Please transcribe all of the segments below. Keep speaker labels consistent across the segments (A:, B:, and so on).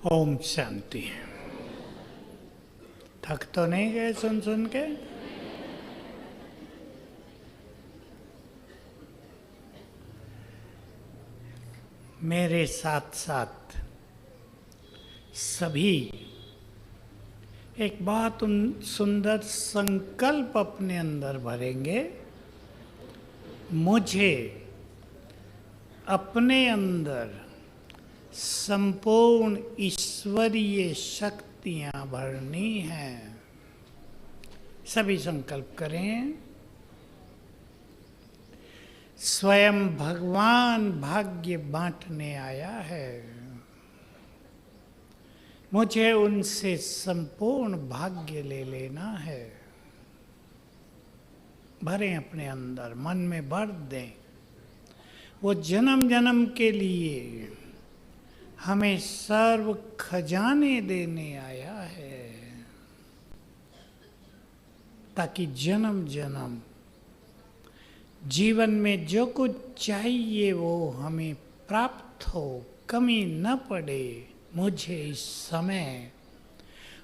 A: ओम शांति। थक तो नहीं गए सुन सुन के? मेरे साथ साथ सभी एक बहुत सुंदर संकल्प अपने अंदर भरेंगे। मुझे अपने अंदर संपूर्ण ईश्वरीय शक्तियां भरनी हैं। सभी संकल्प करें। स्वयं भगवान भाग्य बांटने आया है। मुझे उनसे संपूर्ण भाग्य ले लेना है। भरें अपने अंदर, मन में भर दें। वो जन्म जन्म के लिए हमें सर्व खजाने देने आया है, ताकि जन्म जन्म जीवन में जो कुछ चाहिए वो हमें प्राप्त हो, कमी न पड़े। मुझे इस समय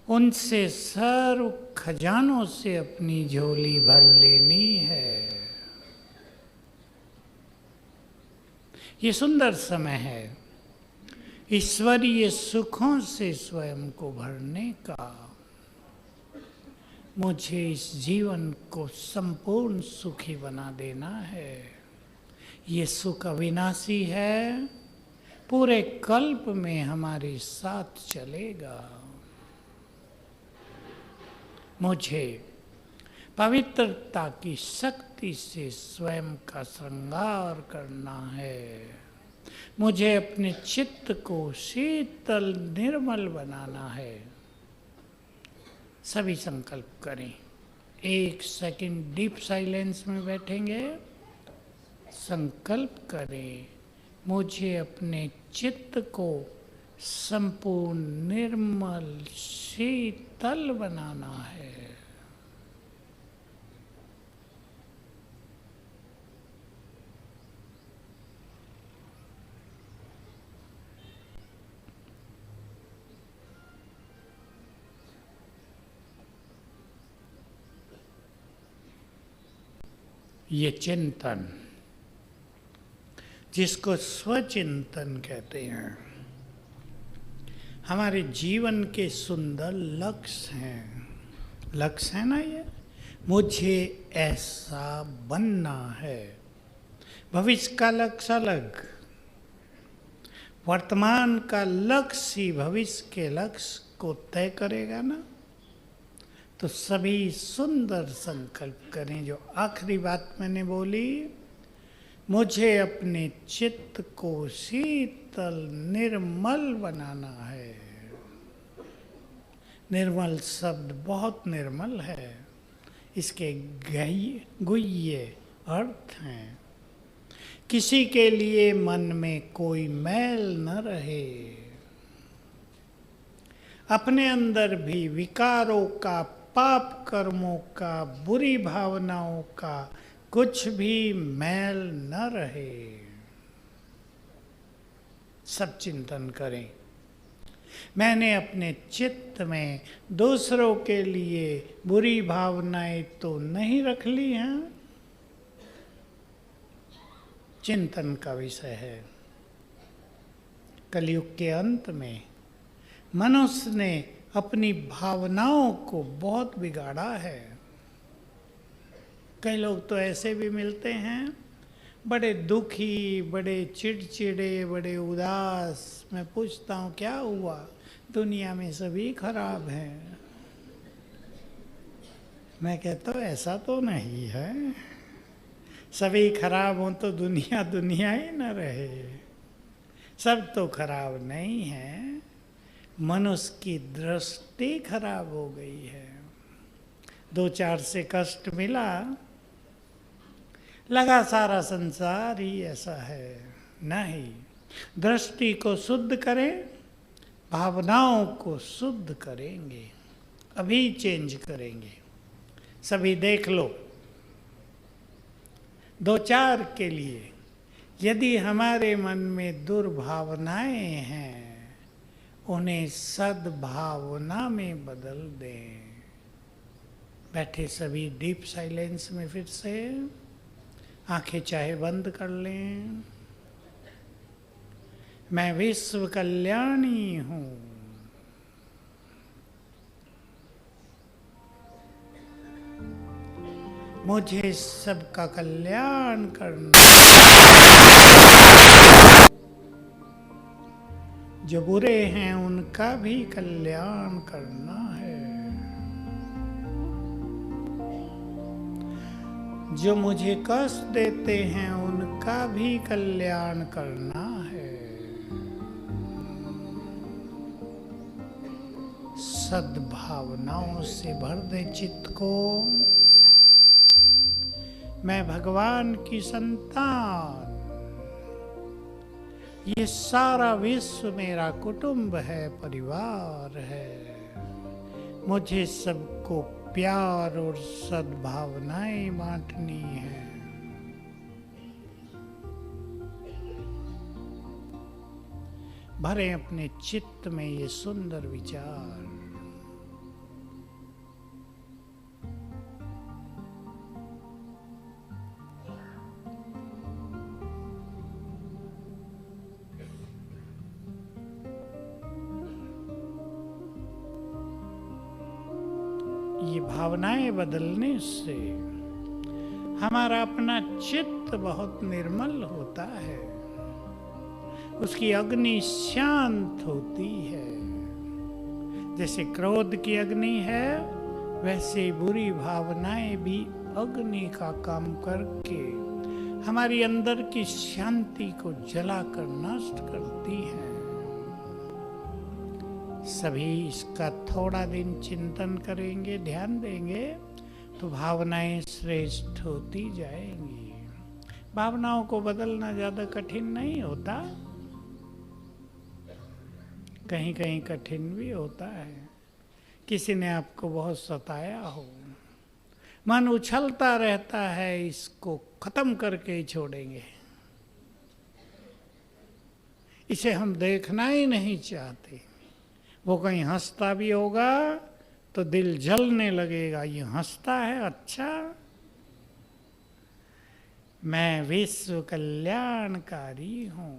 A: उनसे सर्व खजानों से अपनी झोली भर लेनी है। ये सुंदर समय है ईश्वरीय सुखों से स्वयं को भरने का। मुझे इस जीवन को संपूर्ण सुखी बना देना है। ये सुख अविनाशी है, पूरे कल्प में हमारे साथ चलेगा। मुझे पवित्रता की शक्ति से स्वयं का श्रृंगार करना है। मुझे अपने चित्त को शीतल निर्मल बनाना है। सभी संकल्प करें। 1 सेकंड डीप साइलेंस में बैठेंगे। संकल्प करें, मुझे अपने चित्त को संपूर्ण निर्मल शीतल बनाना है। ये चिंतन, जिसको स्वचिंतन कहते हैं, हमारे जीवन के सुंदर लक्ष्य हैं। लक्ष्य है ना ये? मुझे ऐसा बनना है। भविष्य का लक्ष्य अलग, वर्तमान का लक्ष्य ही भविष्य के लक्ष्य को तय करेगा ना। तो सभी सुंदर संकल्प करें। जो आखिरी बात मैंने बोली, मुझे अपने चित्त को शीतल निर्मल बनाना है। निर्मल शब्द बहुत निर्मल है। इसके गुह्य अर्थ हैं। किसी के लिए मन में कोई मैल न रहे। अपने अंदर भी विकारों का, पाप कर्मों का, बुरी भावनाओं का कुछ भी मैल न रहे। सब चिंतन करें। मैंने अपने चित्त में दूसरों के लिए बुरी भावनाएं तो नहीं रख ली हैं। चिंतन का विषय है। कलयुग के अंत में मनुष्य ने अपनी भावनाओं को बहुत बिगाड़ा है। कई लोग तो ऐसे भी मिलते हैं, बड़े दुखी, बड़े चिड़चिड़े, बड़े उदास। मैं पूछता हूँ क्या हुआ? दुनिया में सभी खराब हैं। मैं कहता हूँ ऐसा तो नहीं है। सभी खराब हों तो दुनिया दुनिया ही न रहे। सब तो खराब नहीं है। मनुष्य की दृष्टि खराब हो गई है। 2-4 से कष्ट मिला, लगा सारा संसार ही ऐसा है। नहीं, दृष्टि को शुद्ध करें, भावनाओं को शुद्ध करेंगे, अभी चेंज करेंगे। सभी देख लो, 2-4 के लिए यदि हमारे मन में दुर्भावनाएं हैं, उन्हें सद्भावना में बदल दें। बैठे सभी डीप साइलेंस में फिर से आंखें चाहे बंद कर लें। मैं विश्व कल्याणी हूँ। मुझे सबका कल्याण करना, जो बुरे हैं उनका भी कल्याण करना है, जो मुझे कष्ट देते हैं उनका भी कल्याण करना है। सद्भावनाओं से भर दे चित्त को। मैं भगवान की संतान, ये सारा विश्व मेरा कुटुंब है, परिवार है। मुझे सबको प्यार और सद्भावनाएं बांटनी है। भरे अपने चित्त में ये सुंदर विचार। ये भावनाएं बदलने से हमारा अपना चित्त बहुत निर्मल होता है, उसकी अग्नि शांत होती है। जैसे क्रोध की अग्नि है, वैसे बुरी भावनाएं भी अग्नि का काम करके हमारी अंदर की शांति को जलाकर नष्ट करती हैं। सभी इसका थोड़ा दिन चिंतन करेंगे, ध्यान देंगे, तो भावनाएं श्रेष्ठ होती जाएंगी। भावनाओं को बदलना ज़्यादा कठिन नहीं होता, कहीं कहीं कठिन भी होता है। किसी ने आपको बहुत सताया हो, मन उछलता रहता है, इसको खत्म करके ही छोड़ेंगे, इसे हम देखना ही नहीं चाहते। वो कहीं हंसता भी होगा तो दिल जलने लगेगा, ये हंसता है, अच्छा। मैं विश्व कल्याणकारी हूँ।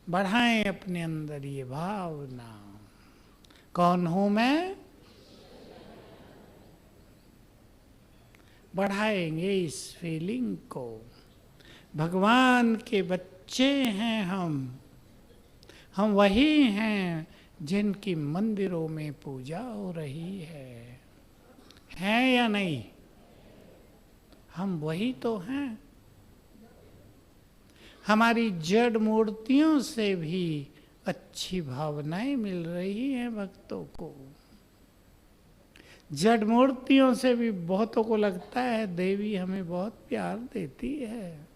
A: बढ़ाएं अपने अंदर ये भावना। कौन हूँ मैं? बढ़ाएंगे इस फीलिंग को। भगवान के बच्चे हैं हम वही हैं जिनकी मंदिरों में पूजा हो रही है या नहीं? हम वही तो हैं। हमारी जड़ मूर्तियों से भी अच्छी भावनाएं मिल रही हैं भक्तों को। जड़ मूर्तियों से भी बहुतों को लगता है देवी हमें बहुत प्यार देती है।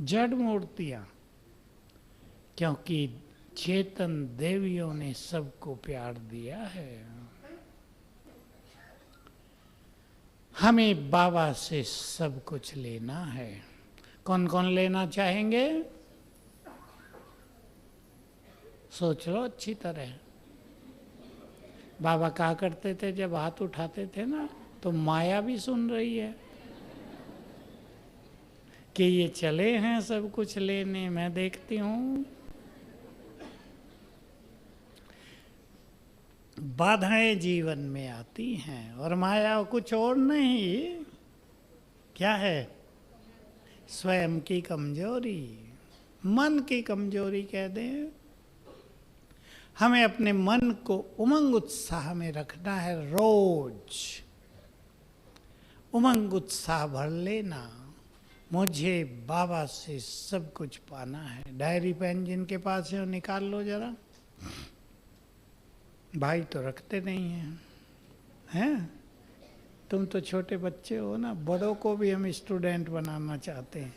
A: जड़ मूर्तियां, क्योंकि चेतन देवियों ने सबको प्यार दिया है। हमें बाबा से सब कुछ लेना है। कौन कौन लेना चाहेंगे? सोच लो अच्छी तरह। बाबा कहा करते थे जब हाथ उठाते थे ना, तो माया भी सुन रही है कि ये चले हैं सब कुछ लेने, मैं देखती हूँ। बाधाएं जीवन में आती हैं और माया कुछ और नहीं, क्या है? स्वयं की कमजोरी, मन की कमजोरी कह दें। हमें अपने मन को उमंग उत्साह में रखना है। रोज उमंग उत्साह भर लेना। मुझे बाबा से सब कुछ पाना है। डायरी पेन जिनके पास है वो निकाल लो जरा। भाई तो रखते नहीं हैं? तुम तो छोटे बच्चे हो ना, बड़ों को भी हम स्टूडेंट बनाना चाहते हैं।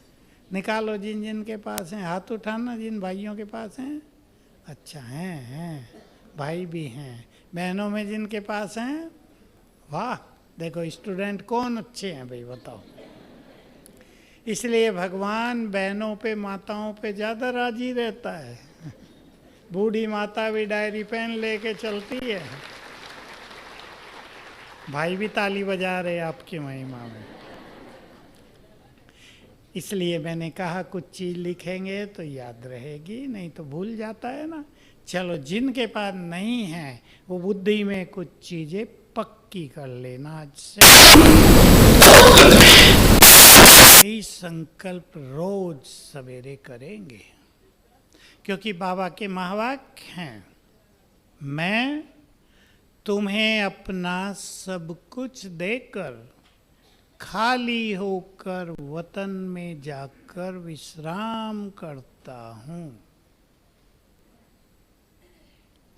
A: निकालो जिन जिन के पास हैं, हाथ उठाना जिन भाइयों के पास हैं। अच्छा हैं, भाई भी हैं। बहनों में जिनके पास हैं, वाह, देखो स्टूडेंट कौन अच्छे हैं भाई, बताओ। इसलिए भगवान बहनों पे माताओं पे ज़्यादा राजी रहता है। बूढ़ी माता भी डायरी पेन लेके चलती है, भाई भी ताली बजा रहे आपकी महिमा में। इसलिए मैंने कहा कुछ चीज़ लिखेंगे तो याद रहेगी, नहीं तो भूल जाता है ना। चलो जिनके पास नहीं है वो बुद्धि में कुछ चीज़ें पक्की कर लेना आज से। यही संकल्प रोज सवेरे करेंगे, क्योंकि बाबा के महावाक्य हैं, मैं तुम्हें अपना सब कुछ देकर खाली होकर वतन में जाकर विश्राम करता हूँ।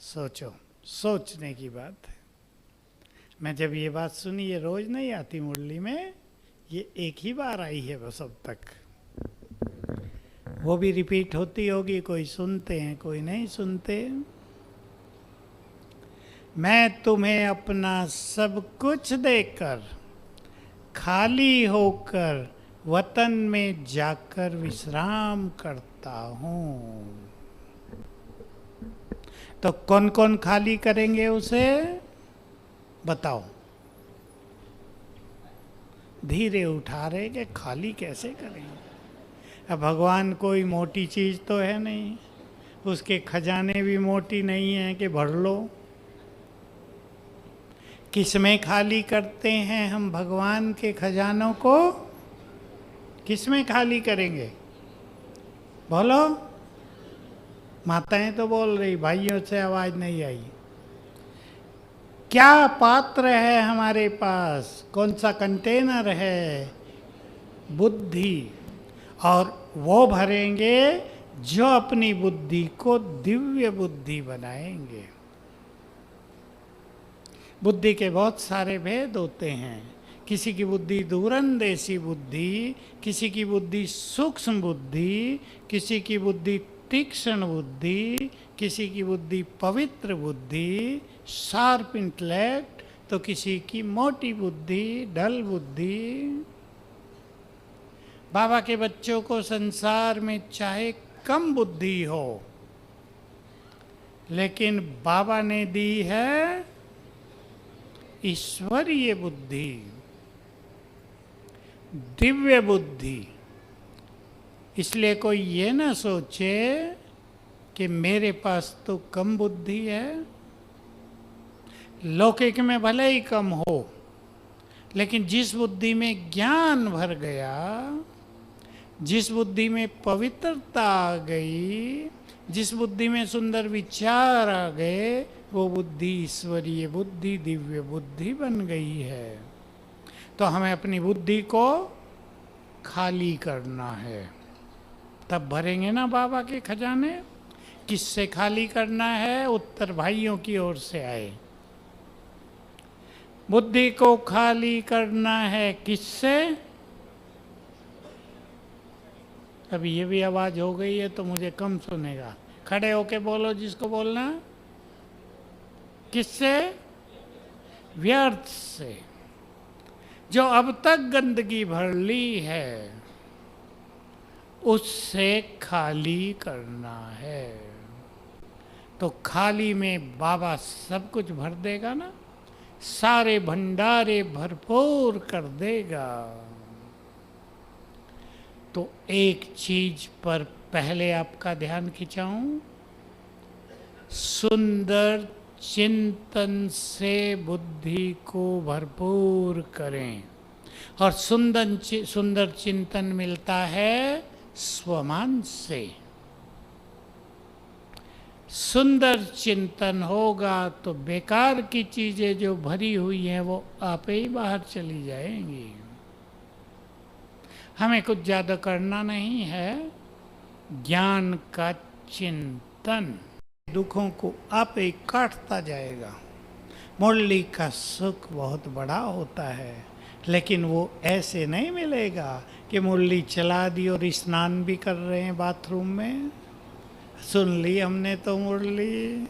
A: सोचो, सोचने की बात है। मैं जब ये बात सुनी, ये रोज नहीं आती मुरली में, ये एक ही बार आई है बस अब तक। वो भी रिपीट होती होगी, कोई सुनते हैं कोई नहीं सुनते। मैं तुम्हें अपना सब कुछ देकर खाली होकर वतन में जाकर विश्राम करता हूँ। तो कौन कौन खाली करेंगे उसे बताओ। धीरे उठा रहे कि खाली कैसे करेंगे। अब भगवान कोई मोटी चीज़ तो है नहीं, उसके खजाने भी मोटी नहीं है कि भर लो। किसमें खाली करते हैं हम भगवान के खजानों को? किसमें खाली करेंगे बोलो। माताएं तो बोल रही, भाइयों से आवाज नहीं आई। क्या पात्र है हमारे पास, कौन सा कंटेनर है? बुद्धि। और वो भरेंगे जो अपनी बुद्धि को दिव्य बुद्धि बनाएंगे। बुद्धि के बहुत सारे भेद होते हैं। किसी की बुद्धि दूरंदेशी बुद्धि, किसी की बुद्धि सूक्ष्म बुद्धि, किसी की बुद्धि तीक्ष्ण बुद्धि, किसी की बुद्धि पवित्र बुद्धि, शार्प इंटेलेक्ट, तो किसी की मोटी बुद्धि, डल बुद्धि। बाबा के बच्चों को संसार में चाहे कम बुद्धि हो, लेकिन बाबा ने दी है ईश्वरीय बुद्धि, दिव्य बुद्धि। इसलिए कोई ये ना सोचे कि मेरे पास तो कम बुद्धि है। लौकिक में भले ही कम हो, लेकिन जिस बुद्धि में ज्ञान भर गया, जिस बुद्धि में पवित्रता आ गई, जिस बुद्धि में सुंदर विचार आ गए, वो बुद्धि ईश्वरीय बुद्धि, दिव्य बुद्धि बन गई है। तो हमें अपनी बुद्धि को खाली करना है, तब भरेंगे ना बाबा के खजाने। किससे खाली करना है? उत्तर भाइयों की ओर से आए। बुद्धि को खाली करना है किससे? अभी ये भी आवाज हो गई है तो मुझे कम सुनेगा। खड़े होके बोलो जिसको बोलना। किससे? व्यर्थ से, जो अब तक गंदगी भर ली है, उससे खाली करना है। तो खाली में बाबा सब कुछ भर देगा ना, सारे भंडारे भरपूर कर देगा। तो एक चीज पर पहले आपका ध्यान खिंचाऊं, सुंदर चिंतन से बुद्धि को भरपूर करें। और सुंदर चिंतन मिलता है स्वमान से। सुंदर चिंतन होगा तो बेकार की चीजें जो भरी हुई हैं वो आपे ही बाहर चली जाएंगी। हमें कुछ ज़्यादा करना नहीं है, ज्ञान का चिंतन दुखों को आप ही काटता जाएगा। मुरली का सुख बहुत बड़ा होता है, लेकिन वो ऐसे नहीं मिलेगा कि मुरली चला दी और स्नान भी कर रहे हैं बाथरूम में। सुन ली हमने तो मुरली।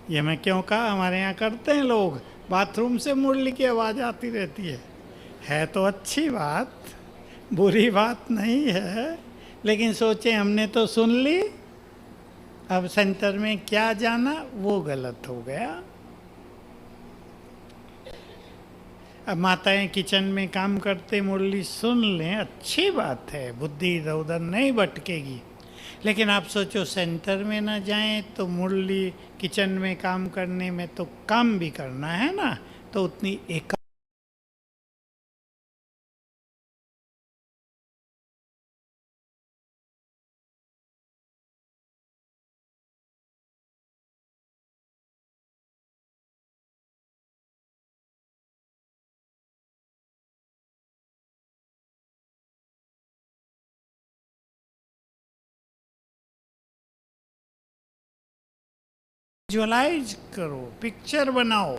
A: ये मैं क्यों कहा, हमारे यहाँ करते हैं लोग, बाथरूम से मुरली की आवाज़ आती रहती है तो अच्छी बात, बुरी बात नहीं है, लेकिन सोचे हमने तो सुन ली, अब सेंटर में क्या जाना वो गलत हो गया। अब माताएं किचन में काम करते मुरली सुन लें, अच्छी बात है, बुद्धि इधर उधर नहीं भटकेगी। लेकिन आप सोचो सेंटर में ना जाएं तो मुरली किचन में काम करने में तो काम भी करना है ना, तो उतनी एक विजुअलाइज करो, पिक्चर बनाओ।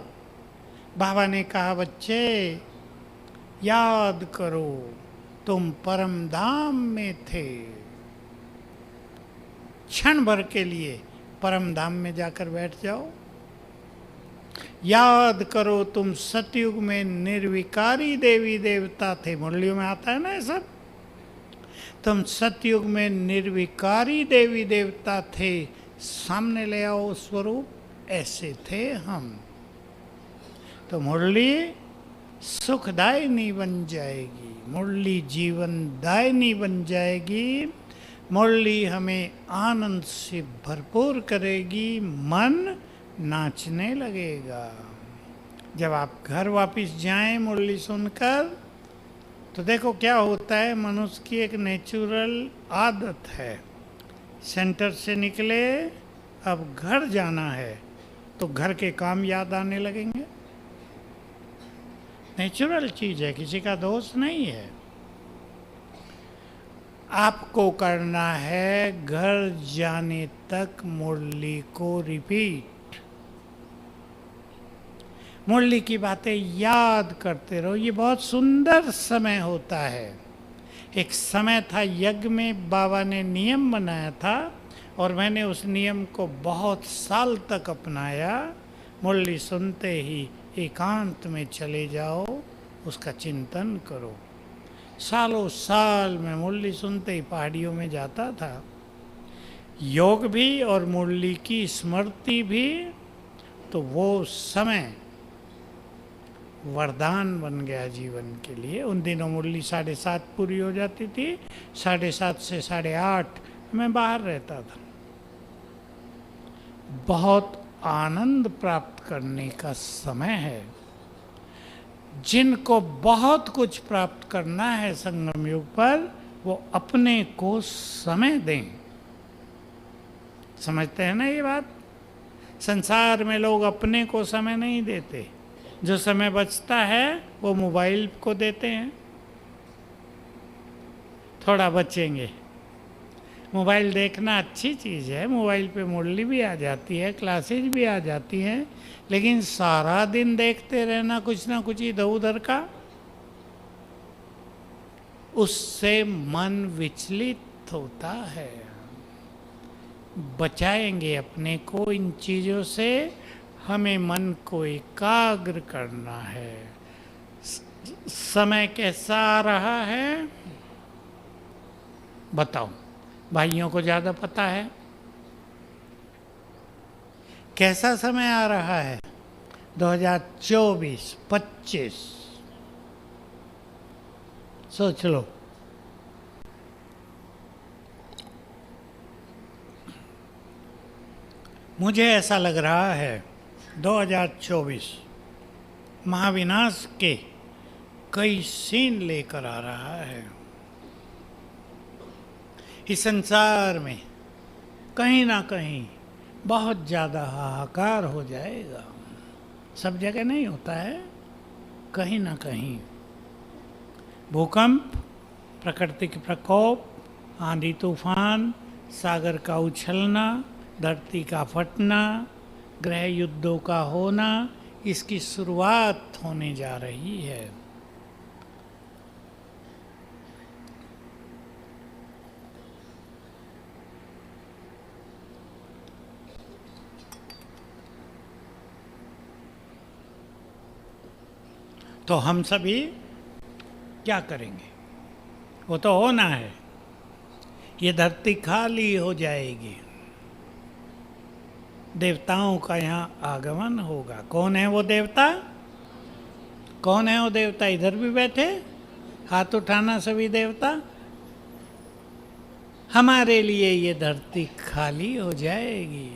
A: बाबा ने कहा बच्चे याद करो तुम परम धाम में थे, क्षण भर के लिए परम धाम में जाकर बैठ जाओ। याद करो तुम सतयुग में निर्विकारी देवी देवता थे, मुरलियों में आता है ना ये सब। तुम सतयुग में निर्विकारी देवी देवता थे, सामने ले आओ स्वरूप, ऐसे थे हम। तो मुरली सुखदायिनी बन जाएगी, मुरली जीवनदायिनी बन जाएगी, मुरली हमें आनंद से भरपूर करेगी, मन नाचने लगेगा। जब आप घर वापस जाएं मुरली सुनकर, तो देखो क्या होता है, मनुष्य की एक नेचुरल आदत है, सेंटर से निकले अब घर जाना है तो घर के काम याद आने लगेंगे। नेचुरल चीज़ है, किसी का दोष नहीं है। आपको करना है घर जाने तक मुरली को रिपीट, मुरली की बातें याद करते रहो। ये बहुत सुंदर समय होता है। एक समय था यज्ञ में बाबा ने नियम बनाया था और मैंने उस नियम को बहुत साल तक अपनाया। मुरली सुनते ही एकांत में चले जाओ, उसका चिंतन करो। सालों साल में मुरली सुनते ही पहाड़ियों में जाता था। योग भी और मुरली की स्मृति भी, तो वो समय वरदान बन गया जीवन के लिए। उन दिनों मुरली 7:30 पूरी हो जाती थी, 7:30 से 8:30 मैं बाहर रहता था। बहुत आनंद प्राप्त करने का समय है। जिनको बहुत कुछ प्राप्त करना है संगम युग पर, वो अपने को समय दें। समझते हैं ना ये बात? संसार में लोग अपने को समय नहीं देते, जो समय बचता है वो मोबाइल को देते हैं। थोड़ा बचेंगे। मोबाइल देखना अच्छी चीज़ है, मोबाइल पे मुरली भी आ जाती है, क्लासेज भी आ जाती हैं, लेकिन सारा दिन देखते रहना कुछ ना कुछ इधर उधर का, उससे मन विचलित होता है। बचाएंगे अपने को इन चीज़ों से। हमें मन को एकाग्र करना है। समय कैसा आ रहा है बताओ, भाइयों को ज़्यादा पता है। कैसा समय आ रहा है? 2024-25 सोच लो। मुझे ऐसा लग रहा है 2024 महाविनाश के कई सीन लेकर आ रहा है। इस संसार में कहीं ना कहीं बहुत ज़्यादा हाहाकार हो जाएगा। सब जगह नहीं होता है, कहीं ना कहीं भूकंप, प्राकृतिक प्रकोप, आंधी तूफान, सागर का उछलना, धरती का फटना, ग्रह युद्धों का होना, इसकी शुरुआत होने जा रही है। तो हम सभी क्या करेंगे? वो तो होना है। ये धरती खाली हो जाएगी, देवताओं का यहाँ आगमन होगा। कौन है वो देवता? कौन है वो देवता? इधर भी बैठे, हाथ उठाना सभी देवता। हमारे लिए ये धरती खाली हो जाएगी।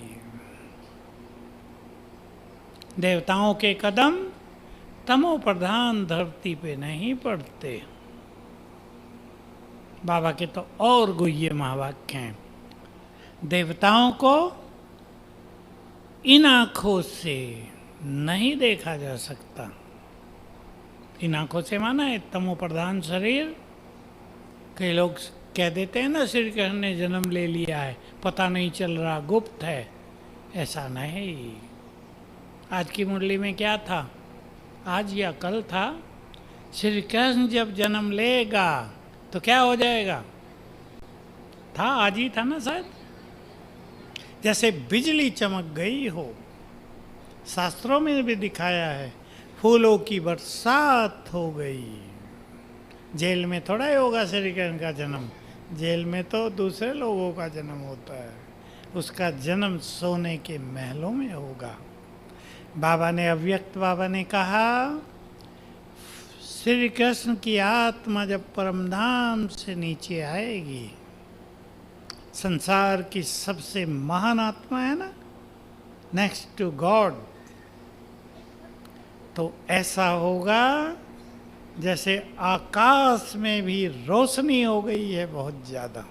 A: देवताओं के कदम तमो प्रधान धरती पे नहीं पड़ते। बाबा के तो और गुह्य महावाक्य हैं। देवताओं को इन आंखों से नहीं देखा जा सकता। इन आंखों से माना है तमो प्रधान शरीर। कई लोग कह देते हैं ना श्री कृष्ण ने जन्म ले लिया है, पता नहीं चल रहा, गुप्त है। ऐसा नहीं। आज की मुरली में क्या था? आज या कल था, श्री कृष्ण जब जन्म लेगा तो क्या हो जाएगा? था, आज ही था ना शायद। जैसे बिजली चमक गई हो, शास्त्रों में भी दिखाया है, फूलों की बरसात हो गई। जेल में थोड़ा ही होगा श्री कृष्ण का जन्म, जेल में तो दूसरे लोगों का जन्म होता है। उसका जन्म सोने के महलों में होगा। बाबा ने, अव्यक्त बाबा ने कहा, श्री कृष्ण की आत्मा जब परमधाम से नीचे आएगी, संसार की सबसे महान आत्मा है ना, नेक्स्ट टू गॉड, तो ऐसा होगा जैसे आकाश में भी रोशनी हो गई है बहुत ज़्यादा।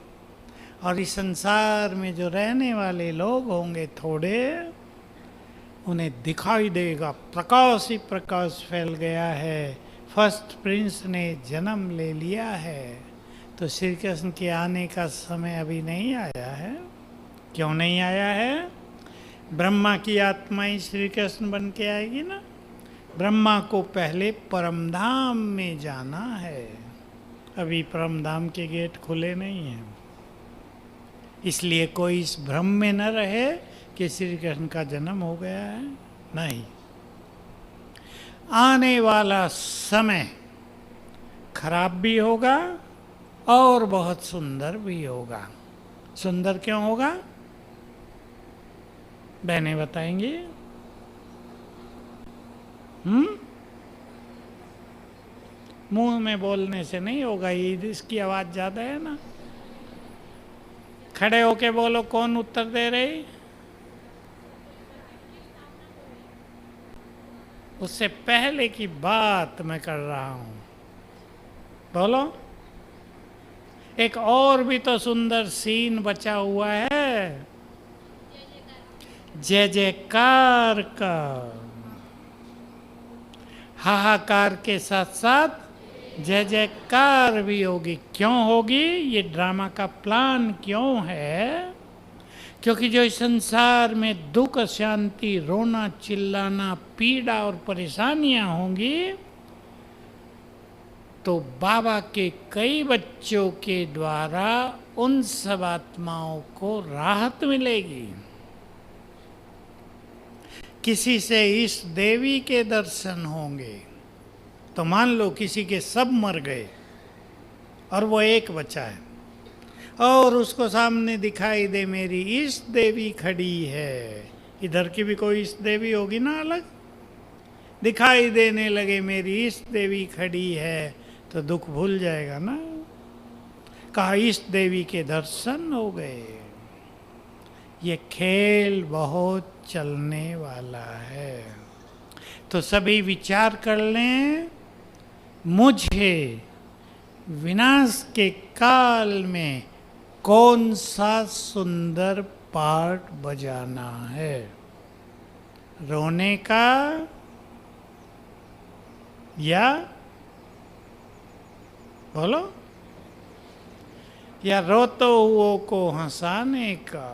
A: और इस संसार में जो रहने वाले लोग होंगे थोड़े, उन्हें दिखाई देगा प्रकाश ही प्रकाश फैल गया है, फर्स्ट प्रिंस ने जन्म ले लिया है। तो श्री कृष्ण के आने का समय अभी नहीं आया है। क्यों नहीं आया है? ब्रह्मा की आत्मा ही श्री कृष्ण बन के आएगी ना। ब्रह्मा को पहले परमधाम में जाना है, अभी परमधाम के गेट खुले नहीं हैं। इसलिए कोई इस भ्रम में न रहे कि श्री कृष्ण का जन्म हो गया है। नहीं, आने वाला समय खराब भी होगा और बहुत सुंदर भी होगा। सुंदर क्यों होगा? बहनें बताएंगी। मुंह में बोलने से नहीं होगा, ये इसकी आवाज ज्यादा है ना। खड़े होके बोलो, कौन उत्तर दे रही? उससे पहले की बात मैं कर रहा हूं, बोलो। एक और भी तो सुंदर सीन बचा हुआ है, जय जयकार का। हाहाकार के साथ साथ जय जयकार भी होगी। क्यों होगी? ये ड्रामा का प्लान क्यों है? क्योंकि जो इस संसार में दुख, शांति, रोना, चिल्लाना, पीड़ा और परेशानियां होंगी, तो बाबा के कई बच्चों के द्वारा उन सब आत्माओं को राहत मिलेगी। किसी से इस देवी के दर्शन होंगे, तो मान लो किसी के सब मर गए और वो एक बचा है, और उसको सामने दिखाई दे मेरी इस देवी खड़ी है। इधर की भी कोई इस देवी होगी ना, अलग दिखाई देने लगे मेरी इस देवी खड़ी है, तो दुख भूल जाएगा ना। कहा इस देवी के दर्शन हो गए। ये खेल बहुत चलने वाला है। तो सभी विचार कर लें, मुझे विनाश के काल में कौन सा सुंदर पार्ट बजाना है? रोने का या बोलो, या रोते हुओं को हंसाने का,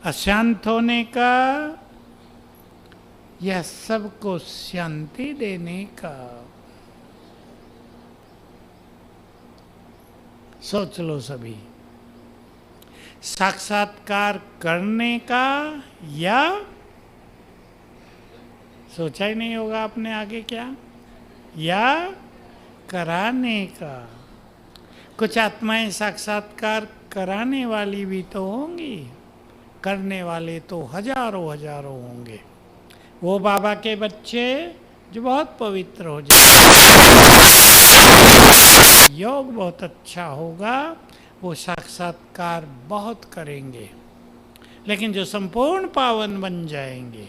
A: अशांत होने का, या सबको शांति देने का? सोच लो सभी। साक्षात्कार करने का, या सोचा ही नहीं होगा आपने आगे क्या, या कराने का। कुछ आत्माएं साक्षात्कार कराने वाली भी तो होंगी, करने वाले तो हजारों हजारों होंगे। वो बाबा के बच्चे जो बहुत पवित्र हो जाए, योग बहुत अच्छा होगा, वो साक्षात्कार बहुत करेंगे। लेकिन जो संपूर्ण पावन बन जाएंगे,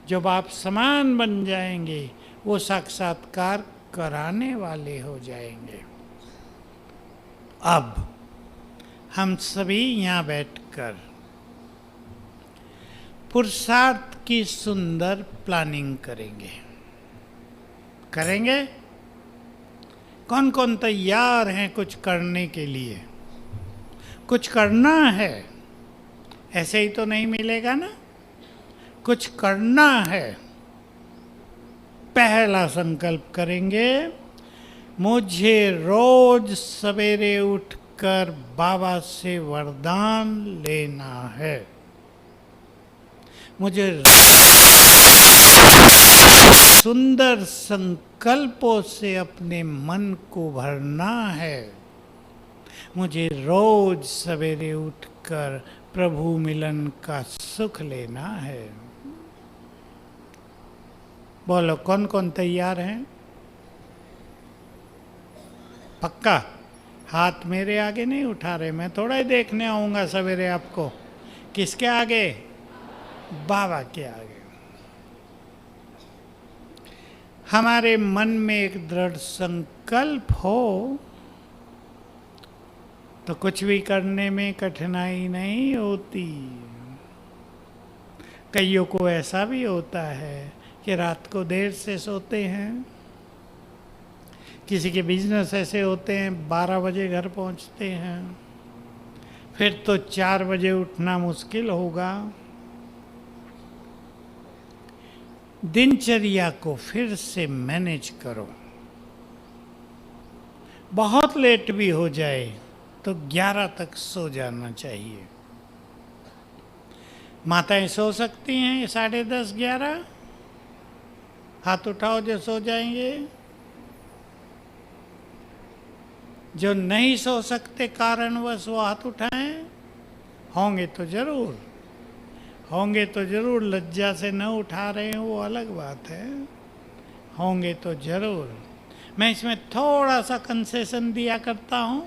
A: जो बाप समान बन जाएंगे, वो साक्षात्कार कराने वाले हो जाएंगे। अब हम सभी यहाँ बैठकर पुरुषार्थ की सुंदर प्लानिंग करेंगे। करेंगे? कौन कौन तैयार हैं कुछ करने के लिए? कुछ करना है, ऐसे ही तो नहीं मिलेगा ना, कुछ करना है। पहला संकल्प करेंगे, मुझे रोज सवेरे उठकर बाबा से वरदान लेना है। मुझे सुंदर संकल्पों से अपने मन को भरना है। मुझे रोज सवेरे उठकर प्रभु मिलन का सुख लेना है। बोलो कौन कौन तैयार हैं? पक्का? हाथ मेरे आगे नहीं उठा रहे, मैं थोड़ा ही देखने आऊंगा सवेरे आपको। किसके आगे? बाबा के आगे। हमारे मन में एक दृढ़ संकल्प हो तो कुछ भी करने में कठिनाई नहीं होती। कईयों को ऐसा भी होता है कि रात को देर से सोते हैं, किसी के बिजनेस ऐसे होते हैं 12 बजे घर पहुंचते हैं, फिर तो 4 बजे उठना मुश्किल होगा। दिनचर्या को फिर से मैनेज करो। बहुत लेट भी हो जाए तो 11 तक सो जाना चाहिए। माताएं सो सकती हैं 10:30 11? हाथ उठाओ जो सो जाएंगे। जो नहीं सो सकते कारणवश वो हाथ उठाएं। होंगे तो जरूर, होंगे तो जरूर, लज्जा से न उठा रहे हैं वो अलग बात है। होंगे तो जरूर। मैं इसमें थोड़ा सा कंसेशन दिया करता हूँ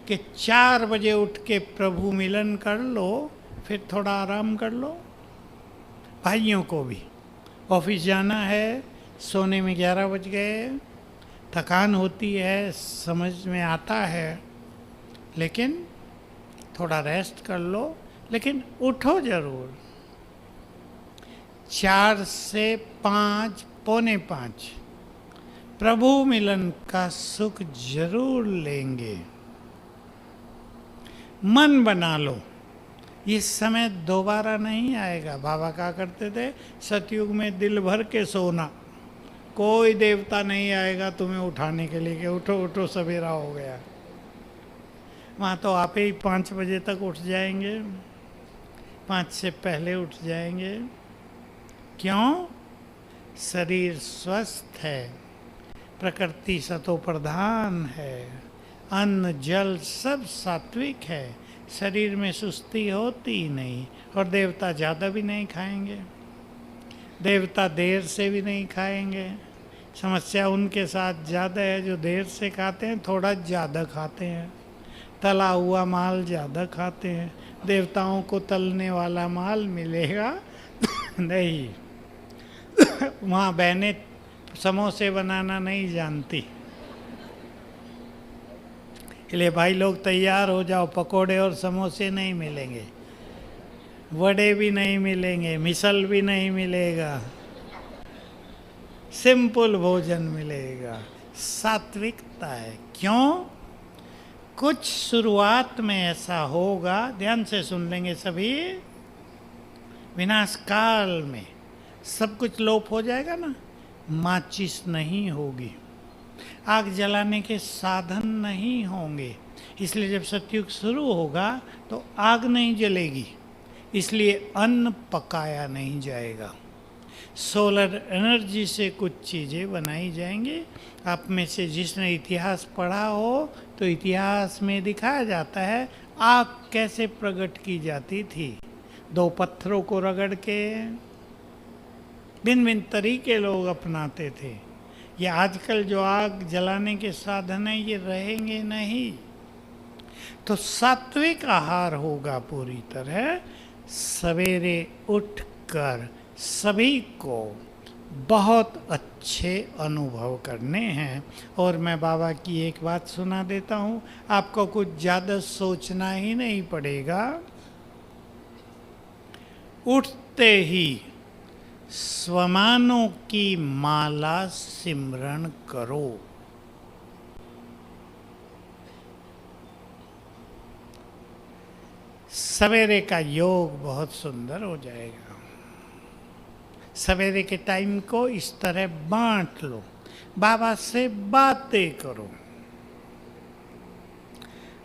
A: कि 4 बजे उठ के प्रभु मिलन कर लो, फिर थोड़ा आराम कर लो। भाइयों को भी ऑफिस जाना है, सोने में 11 बज गए, थकान होती है, समझ में आता है, लेकिन थोड़ा रेस्ट कर लो, लेकिन उठो जरूर। 4 से 5, पौने 5 प्रभु मिलन का सुख जरूर लेंगे। मन बना लो, इस समय दोबारा नहीं आएगा। बाबा कहा करते थे, सतयुग में दिल भर के सोना, कोई देवता नहीं आएगा तुम्हें उठाने के लिए कि उठो उठो सवेरा हो गया। वहाँ तो आप ही 5 बजे तक उठ जाएंगे, 5 से पहले उठ जाएंगे। क्यों? शरीर स्वस्थ है, प्रकृति सतो प्रधान है, अन्न जल सब सात्विक है, शरीर में सुस्ती होती ही नहीं, और देवता ज़्यादा भी नहीं खाएंगे, देवता देर से भी नहीं खाएंगे। समस्या उनके साथ ज़्यादा है जो देर से खाते हैं, थोड़ा ज़्यादा खाते हैं, तला हुआ माल ज़्यादा खाते हैं। देवताओं को तलने वाला माल मिलेगा नहीं। वहाँ बहनें समोसे बनाना नहीं जानती। इसलिए भाई लोग तैयार हो जाओ, पकोड़े और समोसे नहीं मिलेंगे, वड़े भी नहीं मिलेंगे, मिसल भी नहीं मिलेगा, सिंपल भोजन मिलेगा। सात्विकता है। क्यों? कुछ शुरुआत में ऐसा होगा, ध्यान से सुन लेंगे सभी, विनाश काल में सब कुछ लोप हो जाएगा ना। माचिस नहीं होगी, आग जलाने के साधन नहीं होंगे, इसलिए जब सतयुग शुरू होगा तो आग नहीं जलेगी, इसलिए अन्न पकाया नहीं जाएगा। सोलर एनर्जी से कुछ चीज़ें बनाई जाएंगी। आप में से जिसने इतिहास पढ़ा हो तो इतिहास में दिखाया जाता है आग कैसे प्रकट की जाती थी। दो पत्थरों को रगड़ के भिन्न भिन्न तरीके लोग अपनाते थे। ये आजकल जो आग जलाने के साधन हैं ये रहेंगे नहीं। तो सात्विक आहार होगा पूरी तरह। सवेरे उठकर सभी को बहुत अच्छे अनुभव करने हैं। और मैं बाबा की एक बात सुना देता हूँ, आपको कुछ ज़्यादा सोचना ही नहीं पड़ेगा। उठते ही स्वमानों की माला सिमरण करो। सवेरे का योग बहुत सुंदर हो जाएगा। सवेरे के टाइम को इस तरह बांट लो, बाबा से बातें करो,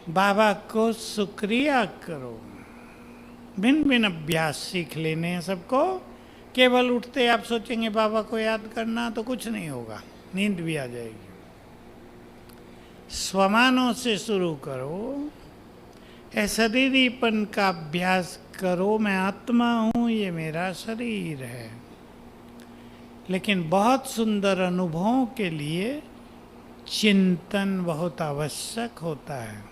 A: बाबा को शुक्रिया करो। भिन्न भिन्न अभ्यास सीख लेने हैं सबको। केवल उठते आप सोचेंगे बाबा को याद करना तो कुछ नहीं होगा, नींद भी आ जाएगी। स्वमानों से शुरू करो, शरीरीपन का अभ्यास करो। मैं आत्मा हूँ, ये मेरा शरीर है। लेकिन बहुत सुंदर अनुभवों के लिए चिंतन बहुत आवश्यक होता है,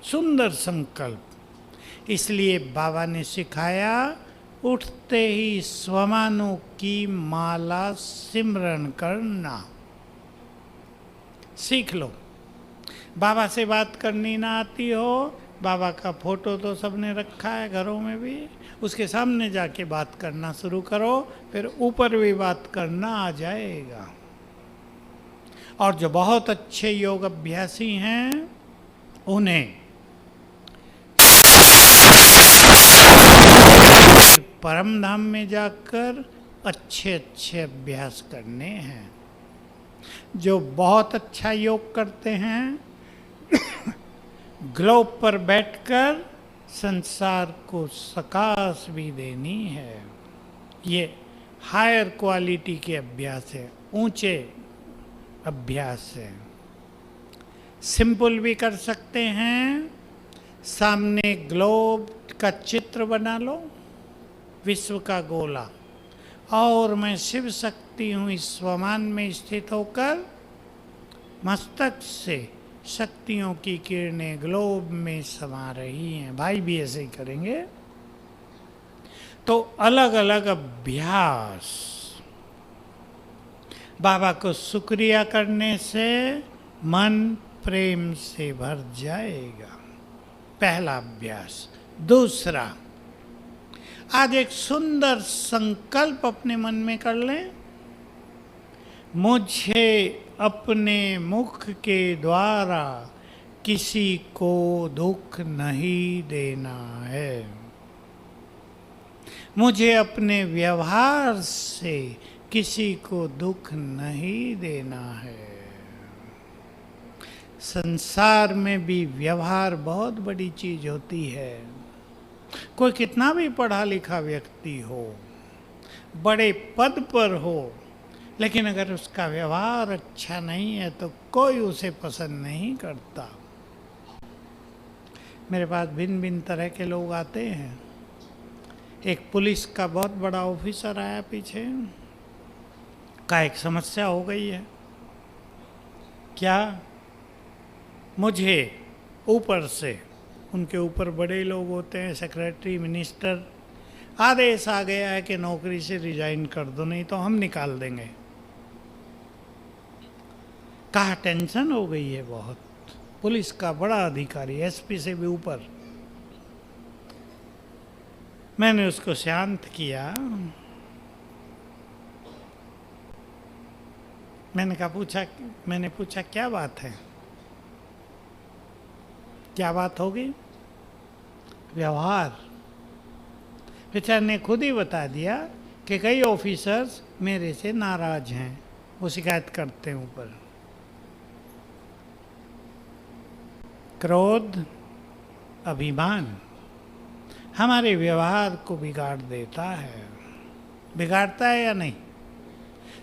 A: सुंदर संकल्प। इसलिए बाबा ने सिखाया उठते ही स्वमानों की माला सिमरण करना सीख लो। बाबा से बात करनी ना आती हो, बाबा का फोटो तो सबने रखा है घरों में भी, उसके सामने जाके बात करना शुरू करो, फिर ऊपर भी बात करना आ जाएगा। और जो बहुत अच्छे योग अभ्यासी हैं उन्हें परम धाम में जाकर अच्छे अच्छे अभ्यास करने हैं। जो बहुत अच्छा योग करते हैं ग्लोब पर बैठकर संसार को सकाश भी देनी है। ये हायर क्वालिटी के अभ्यास है, ऊंचे अभ्यास है। सिंपल भी कर सकते हैं। सामने ग्लोब का चित्र बना लो, विश्व का गोला, और मैं शिव शक्ति हूँ इस स्वमान में स्थित होकर मस्तक से शक्तियों की किरणें ग्लोब में समा रही हैं। भाई भी ऐसे ही करेंगे। तो अलग अलग अभ्यास, बाबा को शुक्रिया करने से मन प्रेम से भर जाएगा। पहला अभ्यास। दूसरा, आज एक सुंदर संकल्प अपने मन में कर लें। मुझे अपने मुख के द्वारा किसी को दुख नहीं देना है। मुझे अपने व्यवहार से किसी को दुख नहीं देना है। संसार में भी व्यवहार बहुत बड़ी चीज होती है। कोई कितना भी पढ़ा लिखा व्यक्ति हो, बड़े पद पर हो, लेकिन अगर उसका व्यवहार अच्छा नहीं है तो कोई उसे पसंद नहीं करता। मेरे पास भिन्न भिन्न तरह के लोग आते हैं। एक पुलिस का बहुत बड़ा ऑफिसर आया पीछे, का एक समस्या हो गई है। क्या? मुझे ऊपर से, उनके ऊपर बड़े लोग होते हैं, सेक्रेटरी, मिनिस्टर, आदेश आ गया है कि नौकरी से रिजाइन कर दो, नहीं तो हम निकाल देंगे। कहा टेंशन हो गई है बहुत। पुलिस का बड़ा अधिकारी, एसपी से भी ऊपर। मैंने उसको शांत किया। मैंने पूछा क्या बात है? क्या बात होगी? व्यवहार। बेचारे ने खुद ही बता दिया कि कई ऑफिसर्स मेरे से नाराज हैं, वो शिकायत करते हैं ऊपर। क्रोध, अभिमान हमारे व्यवहार को बिगाड़ देता है। बिगाड़ता है या नहीं?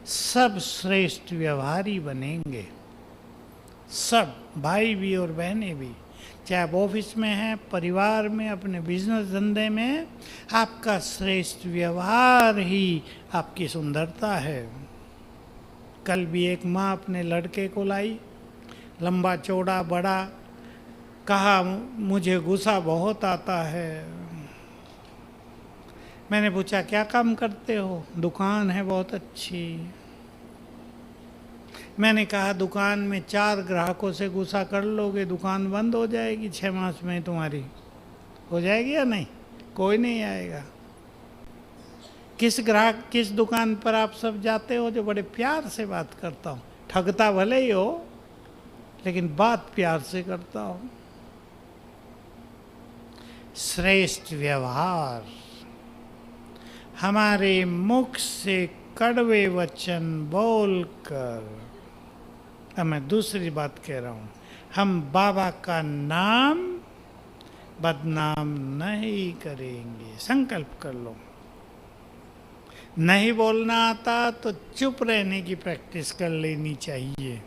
A: सब श्रेष्ठ व्यवहारी बनेंगे, सब, भाई भी और बहनें भी, चाहे आप ऑफिस में हैं, परिवार में, अपने बिजनेस धंधे में, आपका श्रेष्ठ व्यवहार ही आपकी सुंदरता है। कल भी एक माँ अपने लड़के को लाई, लंबा चौड़ा बड़ा, कहा मुझे गुस्सा बहुत आता है। मैंने पूछा क्या काम करते हो? दुकान है बहुत अच्छी। मैंने कहा दुकान में 4 ग्राहकों से गुस्सा कर लोगे, दुकान बंद हो जाएगी 6 मास में तुम्हारी। हो जाएगी या नहीं? कोई नहीं आएगा। किस ग्राहक, किस दुकान पर आप सब जाते हो जो बड़े प्यार से बात करता हूँ? ठगता भले ही हो, लेकिन बात प्यार से करता हूँ। श्रेष्ठ व्यवहार, हमारे मुख से कड़वे वचन बोलकर, अब मैं दूसरी बात कह रहा हूँ, हम बाबा का नाम बदनाम नहीं करेंगे। संकल्प कर लो। नहीं बोलना आता तो चुप रहने की प्रैक्टिस कर लेनी चाहिए।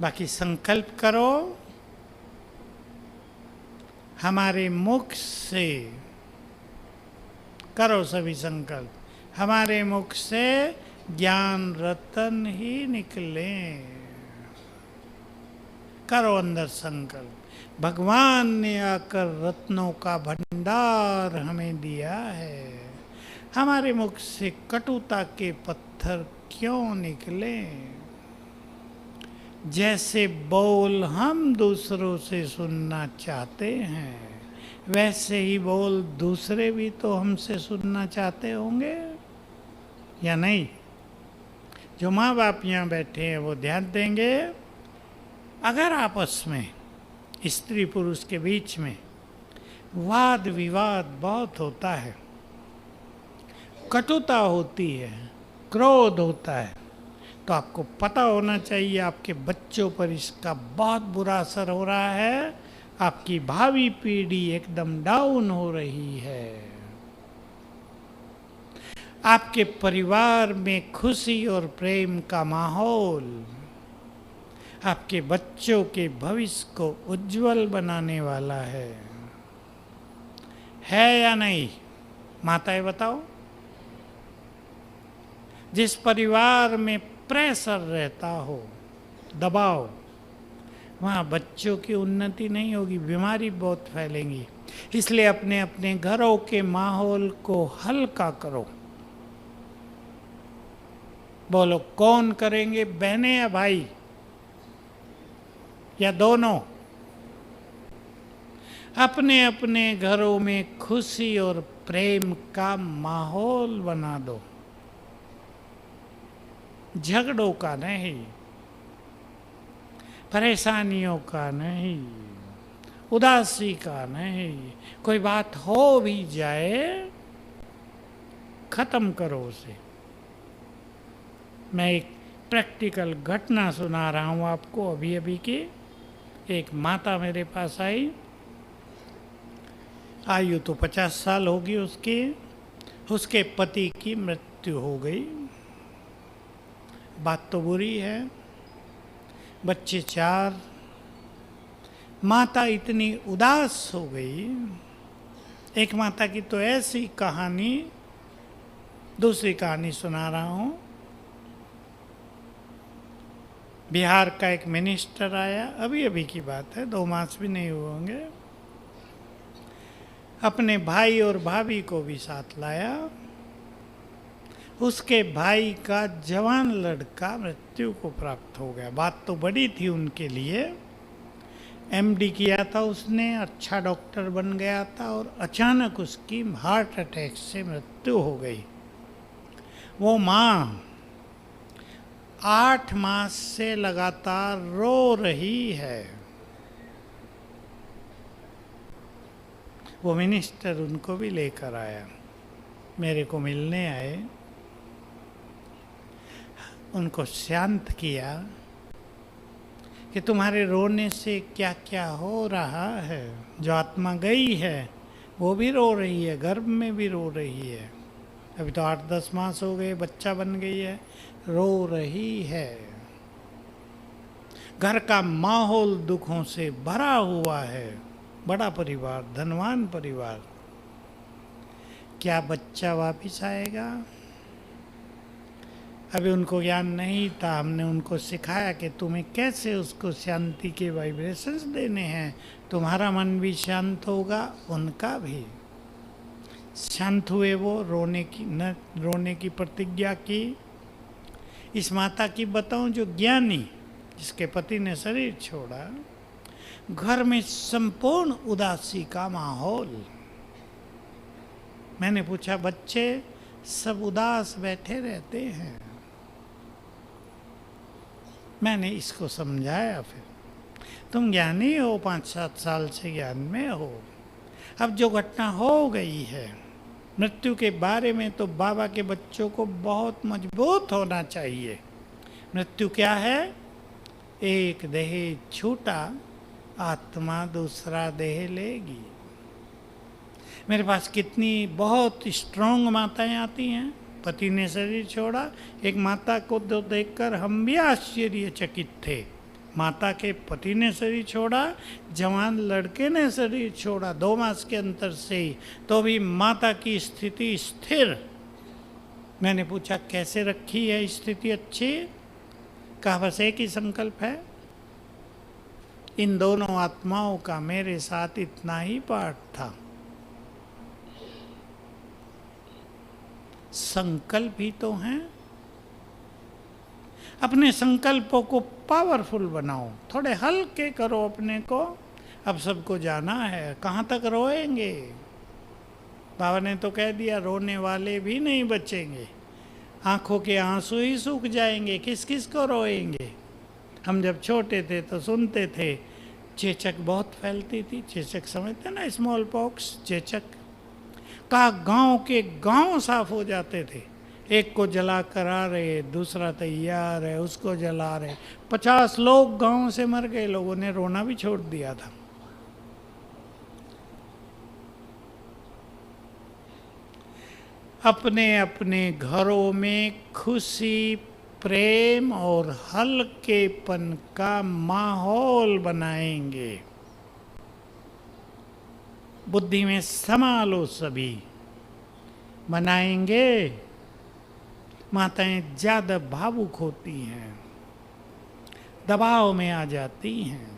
A: बाकी संकल्प करो, हमारे मुख से करो सभी संकल्प, हमारे मुख से ज्ञान रतन ही निकले। करो अंदर संकल्प। भगवान ने आकर रत्नों का भंडार हमें दिया है, हमारे मुख से कटुता के पत्थर क्यों निकले? जैसे बोल हम दूसरों से सुनना चाहते हैं, वैसे ही बोल दूसरे भी तो हमसे सुनना चाहते होंगे या नहीं? जो माँ बाप यहाँ बैठे हैं वो ध्यान देंगे। अगर आपस में स्त्री पुरुष के बीच में वाद विवाद बहुत होता है, कटुता होती है, क्रोध होता है, तो आपको पता होना चाहिए आपके बच्चों पर इसका बहुत बुरा असर हो रहा है, आपकी भावी पीढ़ी एकदम डाउन हो रही है। आपके परिवार में खुशी और प्रेम का माहौल आपके बच्चों के भविष्य को उज्जवल बनाने वाला है या नहीं? माताएं बताओ। जिस परिवार में प्रेशर रहता हो, दबाव, वहाँ बच्चों की उन्नति नहीं होगी, बीमारी बहुत फैलेंगी। इसलिए अपने अपने घरों के माहौल को हल्का करो। बोलो कौन करेंगे, बहनें या भाई या दोनों? अपने अपने घरों में खुशी और प्रेम का माहौल बना दो, झगड़ों का नहीं, परेशानियों का नहीं, उदासी का नहीं। कोई बात हो भी जाए, खत्म करो उसे। मैं एक प्रैक्टिकल घटना सुना रहा हूँ आपको अभी अभी की। एक माता मेरे पास आई, आयु तो 50 साल होगी उसकी, उसके पति की मृत्यु हो गई। बात तो बुरी है, बच्चे 4। माता इतनी उदास हो गई। एक माता की तो ऐसी कहानी, दूसरी कहानी सुना रहा हूँ। बिहार का एक मिनिस्टर आया, अभी अभी की बात है, 2 मास भी नहीं हुए होंगे। अपने भाई और भाभी को भी साथ लाया। उसके भाई का जवान लड़का मृत्यु को प्राप्त हो गया। बात तो बड़ी थी उनके लिए। एमडी किया था उसने, अच्छा डॉक्टर बन गया था, और अचानक उसकी हार्ट अटैक से मृत्यु हो गई। वो माँ 8 मास से लगातार रो रही है। वो मिनिस्टर उनको भी लेकर आया, मेरे को मिलने आए, उनको शांत किया कि तुम्हारे रोने से क्या क्या हो रहा है। जो आत्मा गई है वो भी रो रही है, गर्भ में भी रो रही है। अभी तो 8-10 मास हो गए, बच्चा बन गई है, रो रही है। घर का माहौल दुखों से भरा हुआ है, बड़ा परिवार, धनवान परिवार। क्या बच्चा वापिस आएगा? अभी उनको ज्ञान नहीं था, हमने उनको सिखाया कि तुम्हें कैसे उसको शांति के वाइब्रेशंस देने हैं, तुम्हारा मन भी शांत होगा, उनका भी। शांत हुए वो, रोने की प्रतिज्ञा की। इस माता की बताऊं जो ज्ञानी, जिसके पति ने शरीर छोड़ा, घर में संपूर्ण उदासी का माहौल। मैंने पूछा, बच्चे सब उदास बैठे रहते हैं? मैंने इसको समझाया। फिर तुम ज्ञानी हो, 5-7 साल से ज्ञान में हो। अब जो घटना हो गई है मृत्यु के बारे में, तो बाबा के बच्चों को बहुत मजबूत होना चाहिए। मृत्यु क्या है? एक देह छूटा, आत्मा दूसरा देह लेगी। मेरे पास कितनी बहुत स्ट्रांग माताएं आती हैं। पति ने शरीर छोड़ा, एक माता को तो देखकर हम भी आश्चर्यचकित थे। माता के पति ने शरीर छोड़ा, जवान लड़के ने शरीर छोड़ा 2 मास के अंतर से ही, तो भी माता की स्थिति स्थिर। मैंने पूछा, कैसे रखी है स्थिति अच्छी? कहा, बस एक ही संकल्प है, इन दोनों आत्माओं का मेरे साथ इतना ही पाठ था। संकल्प ही तो हैं। अपने संकल्पों को पावरफुल बनाओ, थोड़े हल्के करो अपने को। अब सबको जाना है, कहाँ तक रोएंगे? बाबा ने तो कह दिया, रोने वाले भी नहीं बचेंगे, आंखों के आंसू ही सूख जाएंगे, किस किस को रोएंगे। हम जब छोटे थे तो सुनते थे चेचक बहुत फैलती थी। चेचक समझते ना, स्मॉल पॉक्स, चेचक का गांव के गांव साफ हो जाते थे। एक को जला कर आ रहे, दूसरा तैयार है, उसको जला रहे। 50 लोग गांव से मर गए, लोगों ने रोना भी छोड़ दिया था। अपने अपने घरों में खुशी, प्रेम और हल्केपन का माहौल बनाएंगे। बुद्धि में समा लो, सभी बनाएंगे। माताएं ज़्यादा भावुक होती हैं, दबाव में आ जाती हैं,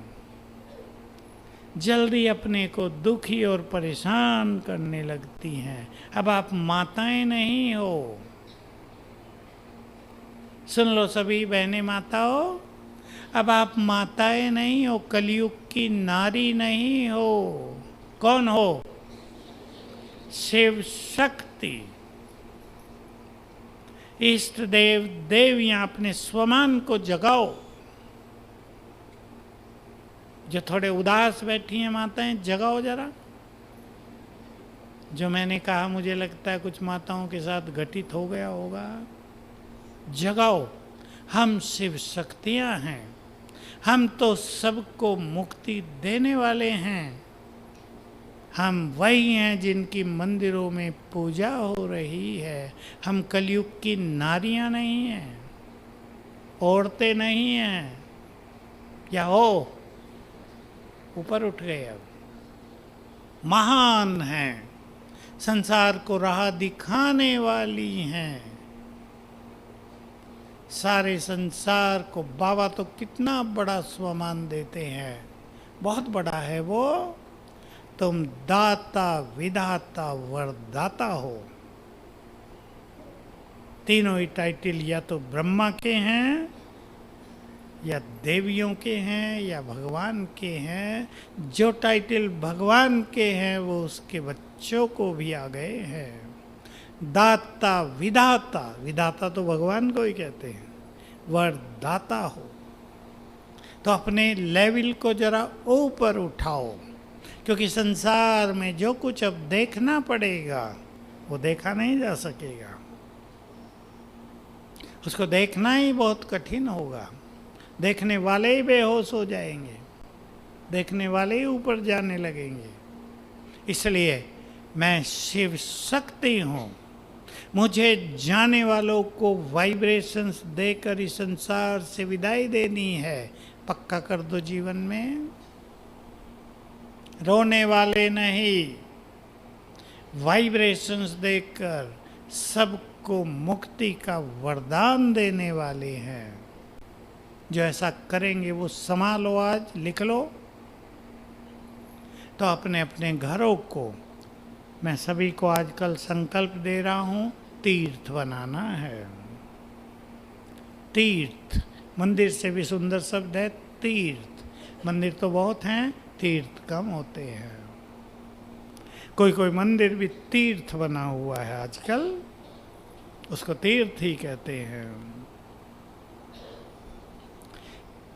A: जल्दी अपने को दुखी और परेशान करने लगती हैं। अब आप माताएं नहीं हो। सुन लो सभी बहनें माता हो, अब आप माताएं नहीं हो, कलयुग की नारी नहीं हो। कौन हो? शिव शक्ति, इष्ट देव देवियां। अपने स्वमान को जगाओ। जो थोड़े उदास बैठी हैं माताएं, जगाओ जरा। जो मैंने कहा मुझे लगता है कुछ माताओं के साथ घटित हो गया होगा। जगाओ, हम शिव शक्तियां हैं। हम तो सबको मुक्ति देने वाले हैं। हम वही हैं जिनकी मंदिरों में पूजा हो रही है। हम कलयुग की नारियां नहीं हैं, औरतें नहीं हैं। क्या हो? ऊपर उठ गए। अब महान हैं, संसार को राह दिखाने वाली हैं। सारे संसार को बाबा तो कितना बड़ा स्वमान देते हैं, बहुत बड़ा है वो। तुम दाता, विधाता, वरदाता हो। तीनों ही टाइटल या तो ब्रह्मा के हैं, या देवियों के हैं, या भगवान के हैं। जो टाइटल भगवान के हैं वो उसके बच्चों को भी आ गए हैं। दाता, विधाता, विधाता तो भगवान को ही कहते हैं, वरदाता हो। तो अपने लेवल को जरा ऊपर उठाओ, क्योंकि संसार में जो कुछ अब देखना पड़ेगा वो देखा नहीं जा सकेगा। उसको देखना ही बहुत कठिन होगा। देखने वाले ही बेहोश हो जाएंगे, देखने वाले ही ऊपर जाने लगेंगे। इसलिए मैं शिव शक्ति हूँ। मुझे जाने वालों को वाइब्रेशंस देकर इस संसार से विदाई देनी है। पक्का कर दो जीवन में। रोने वाले नहीं, वाइब्रेशंस देकर सबको मुक्ति का वरदान देने वाले हैं। जो ऐसा करेंगे वो संभालो, आज लिख लो। तो अपने अपने घरों को मैं सभी को आजकल संकल्प दे रहा हूँ, तीर्थ बनाना है। तीर्थ, मंदिर से भी सुंदर शब्द है तीर्थ। मंदिर तो बहुत हैं, तीर्थ कम होते हैं। कोई कोई मंदिर भी तीर्थ बना हुआ है आजकल, उसको तीर्थ ही कहते हैं।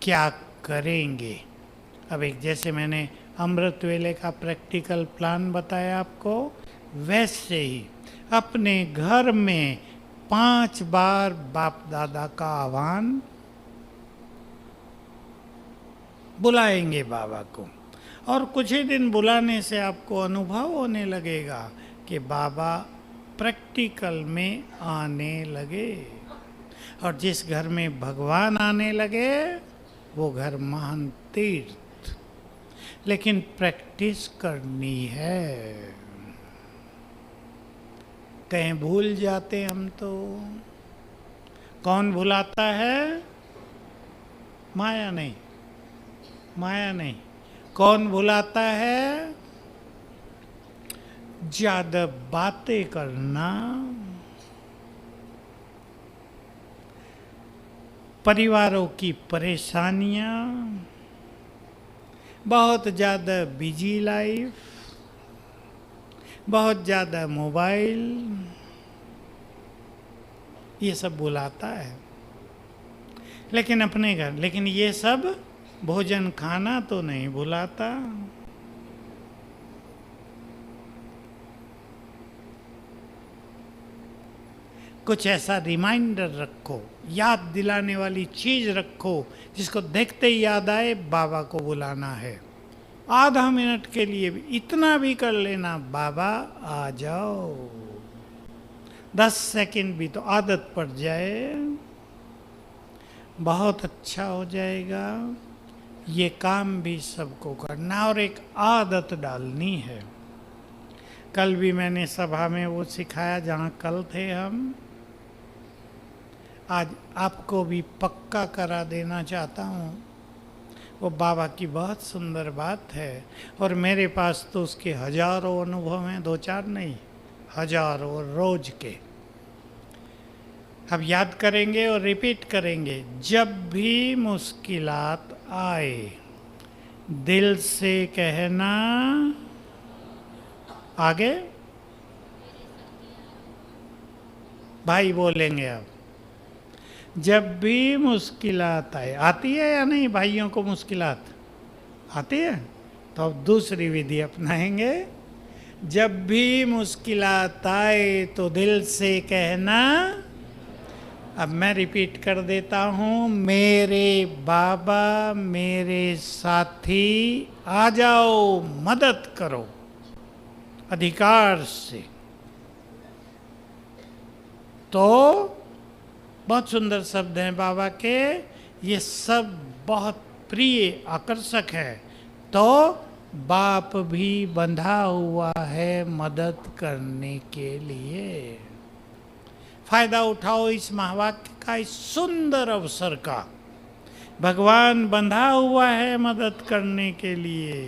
A: क्या करेंगे? अब एक जैसे मैंने अमृत वेले का प्रैक्टिकल प्लान बताया आपको, वैसे ही अपने घर में 5 बार बाप दादा का आह्वान बुलाएंगे बाबा को। और कुछ ही दिन बुलाने से आपको अनुभव होने लगेगा कि बाबा प्रैक्टिकल में आने लगे। और जिस घर में भगवान आने लगे वो घर महान तीर्थ। लेकिन प्रैक्टिस करनी है। कहीं भूल जाते हम तो। कौन भुलाता है? माया नहीं, माया नहीं। कौन भुलाता है? ज्यादा बातें करना, परिवारों की परेशानियां, बहुत ज़्यादा बिजी लाइफ, बहुत ज़्यादा मोबाइल, ये सब बुलाता है। लेकिन अपने घर, लेकिन ये सब भोजन खाना तो नहीं बुलाता। कुछ ऐसा रिमाइंडर रखो, याद दिलाने वाली चीज रखो, जिसको देखते ही याद आए बाबा को बुलाना है। आधा मिनट के लिए भी इतना भी कर लेना, बाबा आ जाओ। 10 सेकंड भी तो आदत पड़ जाए, बहुत अच्छा हो जाएगा। ये काम भी सबको करना और एक आदत डालनी है। कल भी मैंने सभा में वो सिखाया जहाँ कल थे हम, आज आपको भी पक्का करा देना चाहता हूँ। वो बाबा की बहुत सुंदर बात है और मेरे पास तो उसके हजारों अनुभव हैं, 2-4 नहीं, हजारों रोज के। अब याद करेंगे और रिपीट करेंगे। जब भी मुश्किलात आए, दिल से कहना, आगे भाई बोलेंगे। अब जब भी मुश्किलात आए, आती है या नहीं भाइयों को मुश्किलात? आती है। तो अब दूसरी विधि अपनाएंगे। जब भी मुश्किलात आए तो दिल से कहना, अब मैं रिपीट कर देता हूँ, मेरे बाबा मेरे साथी आ जाओ, मदद करो अधिकार से। तो बहुत सुंदर शब्द हैं बाबा के, ये सब बहुत प्रिय आकर्षक है। तो बाप भी बंधा हुआ है मदद करने के लिए। फायदा उठाओ इस महावाक्य का, इस सुंदर अवसर का। भगवान बंधा हुआ है मदद करने के लिए,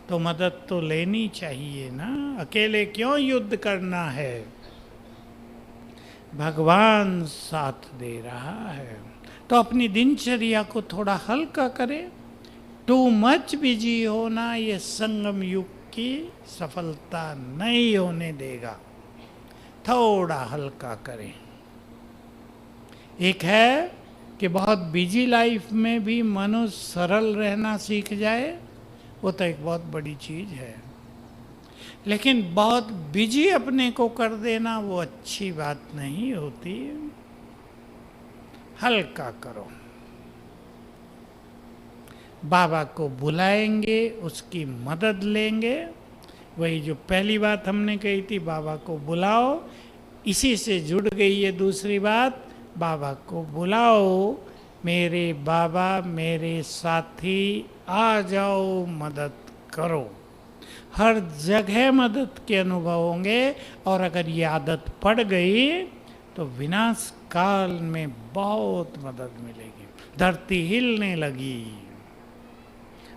A: तो मदद तो लेनी चाहिए ना। अकेले क्यों युद्ध करना है? भगवान साथ दे रहा है, तो अपनी दिनचर्या को थोड़ा हल्का करें। टू मच बिजी होना ये संगम युग की सफलता नहीं होने देगा। थोड़ा हल्का करें। एक है कि बहुत बिजी लाइफ में भी मनुष्य सरल रहना सीख जाए, वो तो एक बहुत बड़ी चीज है। लेकिन बहुत बिजी अपने को कर देना वो अच्छी बात नहीं होती। हल्का करो। बाबा को बुलाएंगे, उसकी मदद लेंगे। वही जो पहली बात हमने कही थी, बाबा को बुलाओ, इसी से जुड़ गई ये दूसरी बात, बाबा को बुलाओ, मेरे बाबा मेरे साथी आ जाओ मदद करो। हर जगह मदद के अनुभव होंगे, और अगर ये आदत पड़ गई तो विनाश काल में बहुत मदद मिलेगी। धरती हिलने लगी,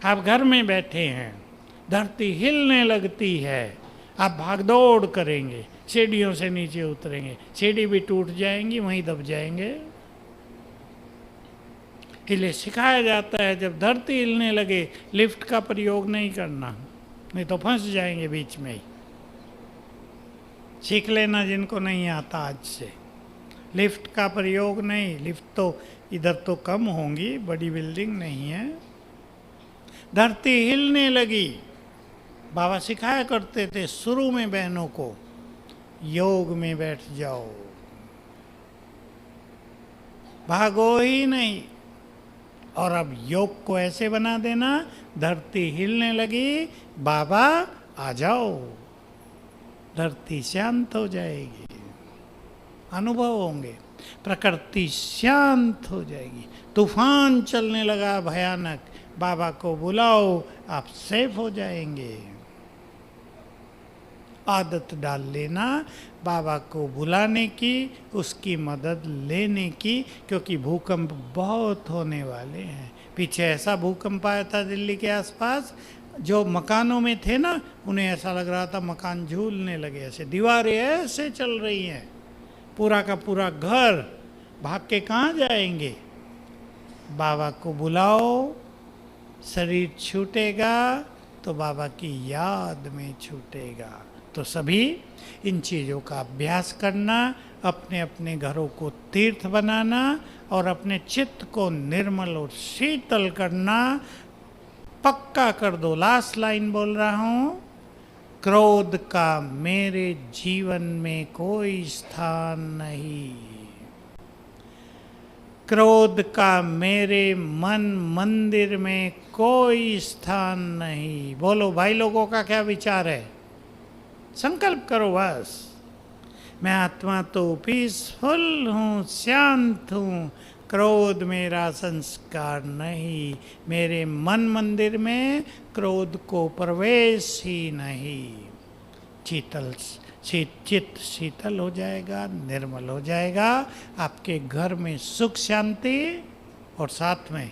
A: आप घर में बैठे हैं, धरती हिलने लगती है, आप भागदौड़ करेंगे, सीढ़ियों से नीचे उतरेंगे, सीढ़ी भी टूट जाएंगी, वहीं दब जाएंगे। इसलिए सिखाया जाता है जब धरती हिलने लगे लिफ्ट का प्रयोग नहीं करना, नहीं तो फंस जाएंगे बीच में ही। सीख लेना जिनको नहीं आता आज से, लिफ्ट का प्रयोग नहीं। लिफ्ट तो इधर तो कम होंगी, बड़ी बिल्डिंग नहीं है। धरती हिलने लगी, बाबा सिखाया करते थे शुरू में बहनों को, योग में बैठ जाओ, भागो ही नहीं। और अब योग को ऐसे बना देना, धरती हिलने लगी, बाबा आ जाओ, धरती शांत हो जाएगी, अनुभव होंगे, प्रकृति शांत हो जाएगी। तूफान चलने लगा भयानक, बाबा को बुलाओ, आप सेफ हो जाएंगे। आदत डाल लेना बाबा को बुलाने की, उसकी मदद लेने की, क्योंकि भूकंप बहुत होने वाले हैं। पीछे ऐसा भूकंप आया था दिल्ली के आसपास, जो मकानों में थे ना, उन्हें ऐसा लग रहा था मकान झूलने लगे, ऐसे दीवारें ऐसे चल रही हैं, पूरा का पूरा घर, भाग के कहाँ जाएंगे। बाबा को बुलाओ, शरीर छूटेगा तो बाबा की याद में छूटेगा। तो सभी इन चीज़ों का अभ्यास करना, अपने अपने घरों को तीर्थ बनाना, और अपने चित्त को निर्मल और शीतल करना पक्का कर दो। लास्ट लाइन बोल रहा हूँ, क्रोध का मेरे जीवन में कोई स्थान नहीं, क्रोध का मेरे मन मंदिर में कोई स्थान नहीं। बोलो भाई लोगों का क्या विचार है, संकल्प करो बस। मैं आत्मा तो पीसफुल हूँ, शांत हूँ, क्रोध मेरा संस्कार नहीं, मेरे मन मंदिर में क्रोध को प्रवेश ही नहीं। चित्त शीतल हो जाएगा, निर्मल हो जाएगा, आपके घर में सुख शांति और साथ में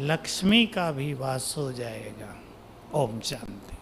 A: लक्ष्मी का भी वास हो जाएगा। ओम शांति।